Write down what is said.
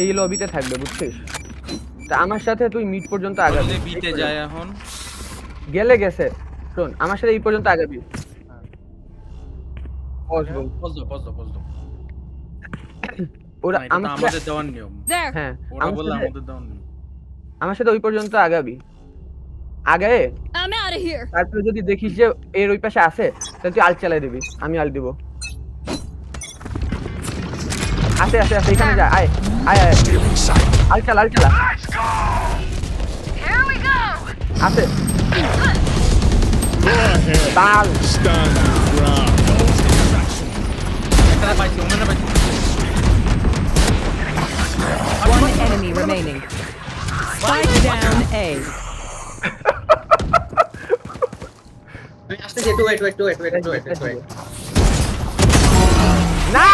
এই লবিতে থাকবে বুঝছিস তা আমার সাথে তুই মিড পর্যন্ত আগাবি বলে বিতে যায় এখন গেলে গেছে শোন আমার সাথে এই পর্যন্ত আগাবি পজ দাও ওরা এটা তো আমাদের দেওয়ার নিয়ম হ্যাঁ ওরা বলে আমাদের দেওয়ার নিয়ম আমার সাথে ওই পর্যন্ত আগাবি আগে তারপরে যদি দেখিস যে এর ওই পাশে আছে তাহলে তুই আল চালাই দিবি আমি আল দিব আছে এখানে যা আয় আল চালা আছে বাল একটা পাইছি ওখানে পাইছি One enemy remaining. Spike down A. Wait. না